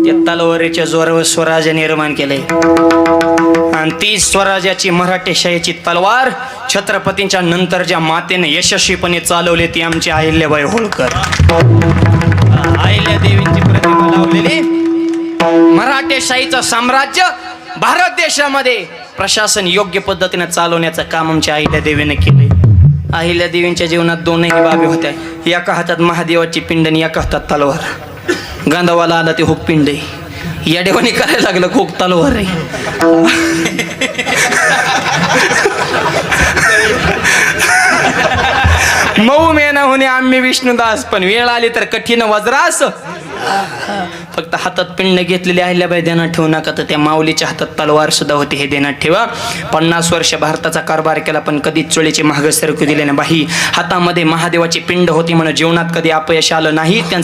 त्या तलवारीच्या जोरावर स्वराज्य निर्माण केले आणि ती स्वराज्याची मराठेशाहीची तलवार छत्रपतींच्या नंतर ज्या मातेने यशस्वीपणे चालवली ती आमची अहिल्याबाई होळकर. अहिल्या देवींची प्रतिमा लावलेली मराठेशाहीचं साम्राज्य भारत देशामध्ये प्रशासन योग्य पद्धतीने चालवण्याचं काम आमच्या अहिल्या देवीने केले. अहिल्या देवींच्या जीवनात दोनही बाबी होत्या. एका हातात महादेवाची पिंड आणि एका हातात तलवार. गांधावाला आला ते हुक पिंड आहे, या देवाने करायला लागलं हुक तलवार आहे. मऊ मेना होणे आम्ही विष्णुदास, पण वेळ आली तर कठीण वज्रास. फक्त हातात पिंड घेतलेली अहिल्याबाई ध्यानात ठेवू नका, तर त्या माऊलीच्या हातात तलवार सुद्धा होती हे ध्यानात ठेवा. 50 वर्ष भारताचा कारभार केला पण कधीच चोळीची मागे सरकू दिले नाही. बाई हातामध्ये महादेवाची पिंड होती म्हणून जीवनात कधी अपयश आलं नाही. त्यांचा